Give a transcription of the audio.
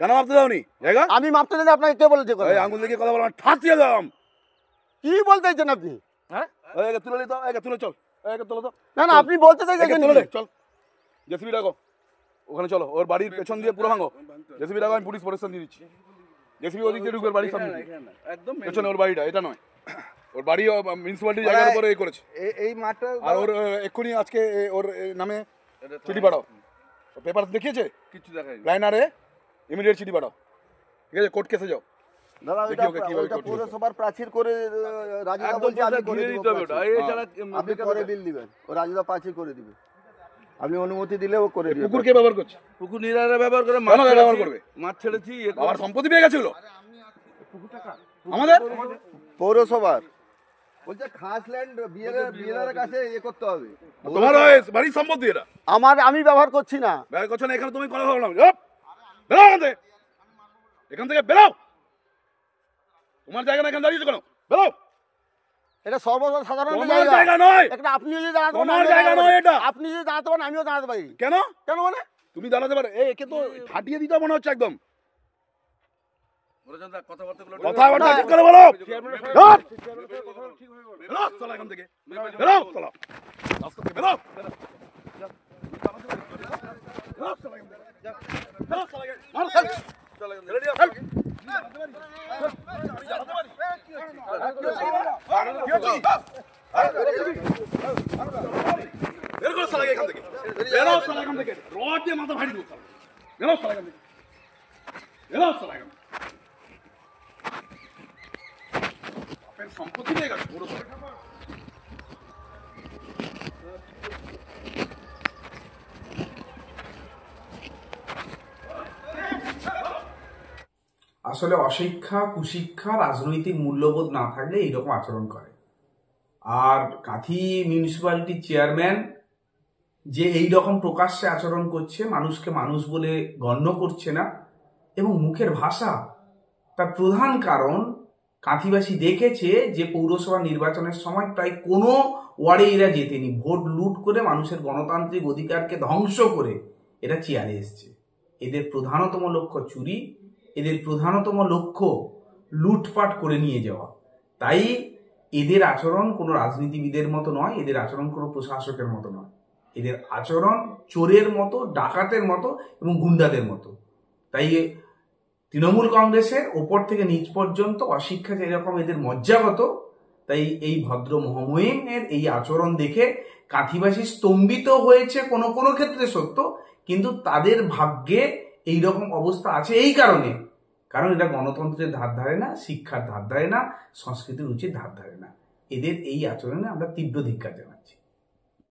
কেন মাপতে দাওনি জায়গা? আমি মাপতে দিলে আপনাকে কে বলেছে কথা? এই আঙুল দেখে কথা বলা ঠাঁচিয়ে দাম। কি বলতে চাইছেন আপনি? হ্যাঁ এই তুলে নি তো, এই তুলে চল, এই তুলে তো। না না আপনি বলতে চাইছেন তুলে চল, জেসিবি ডাকো, ওখানে চলো, ওর বাড়ির পেছন দিয়ে পুরো ভাঙো। জেসিবি ডাকো, আমি পুলিশ প্রোটেকশন দিয়ে দিচ্ছি। জেসিবি ওদিক দিয়ে ঢুকবে বাড়ির সামনে, একদম পেছনে ওর বাড়িটা, এটা নয়। ওর বাড়ি মিউনিসিপ্যালিটি জায়গার উপরে এই করেছে। এই মাঠটা আর ওর এক্ষুনি আজকে ওর নামে চিঠি পাঠাও। পেপার দেখিয়েছে কিছু দেখায় লাইনারে, ইমিডিয়েট চিঠি পাঠাও, ঠিক আছে? কোর্ট কেসে যাও। দাদা ওইটা পৌরসভার প্রাচীর করে রাজুদা বলছে আমি করে দিব, আপনি পরে বিল দিবেন, ও রাজুদা প্রাচীর করে দিবে, আপনি অনুমতি দিলে ও করে দিবে। পুকুর কে ব্যবহার করছে? পুকুর নিরারা ব্যবহার করে, মাছ ব্যবহার করবে, মাছ ছেড়েছি। আমার সম্পত্তি পেয়ে গেছিল আমাদের পৌরসভার বলছে খাস ল্যান্ড বিএলআর কাছে ইয়ে করতে হবে। তোমার বাড়ির সম্পত্তি এটা আমি ব্যবহার করছি না। ব্যবহার করছো না, এখানে তুমি কথা বলো না। বেরাও এখান থেকে বেরাও। তোমার জায়গা না, এখানে দাঁড়িয়েছো কেন? বেরাও। এটা সর্বসাধারণ জায়গা নয়, এটা আপনি যদি দাঁড়াতে তোমার জায়গা নয় এটা। আপনি যদি দাঁড়াতে পারেন আমিও দাঁড়াতে পারি। কেন কেন মানে? তুমি দাঁড়াতে পারো, একে তো ফাটিয়ে দিতে মনে হচ্ছে একদম। কথাবার্তা ঠিক করে বলো। বেরাও চলো এখান থেকে, বেরাও চলো, রাস্তা থেকে বেরাও। সম্পত্তি নিয়ে গেছে পুরো। আসলে অশিক্ষা, কুশিক্ষা, রাজনৈতিক মূল্যবোধ না থাকলে এইরকম আচরণ করে। আর কাঁথি মিউনিসিপ্যালিটির চেয়ারম্যান যে এই রকম প্রকাশ্যে আচরণ করছে, মানুষকে মানুষ বলে গণ্য করছে না, এবং মুখের ভাষা, তার প্রধান কারণ কাঁথিবাসী দেখেছে যে পৌরসভা নির্বাচনের সময় প্রায় কোনো ওয়ার্ডে এরা জেতেনি। ভোট লুট করে, মানুষের গণতান্ত্রিক অধিকারকে ধ্বংস করে এরা চেয়ারে এসছে। এদের প্রধানতম লক্ষ্য চুরি, এদের প্রধানতম লক্ষ্য লুটপাট করে নিয়ে যাওয়া। তাই এদের আচরণ কোনো রাজনীতিবিদের মতো নয়, এদের আচরণ কোনো প্রশাসকের মতো নয়। এদের আচরণ চোরের মতো, ডাকাতের মতো এবং গুন্ডাদের মতো। তাই তৃণমূল কংগ্রেসের ওপর থেকে নিচ পর্যন্ত অশিক্ষা যেরকম এদের মজ্জাগত, তাই এই ভদ্র মহামহিমের এই আচরণ দেখে কাঁথিবাসী স্তম্ভিত হয়েছে কোনো কোনো ক্ষেত্রে সত্য, কিন্তু তাদের ভাগ্যে এইরকম অবস্থা আছে এই কারণে, কারণ এটা গণতন্ত্রের ধার ধারে না, শিক্ষার ধার ধারে না, সংস্কৃতির উচিত ধার ধারে না। এদের এই আচরণে আমরা তীব্র ধিক্কার জানাচ্ছি।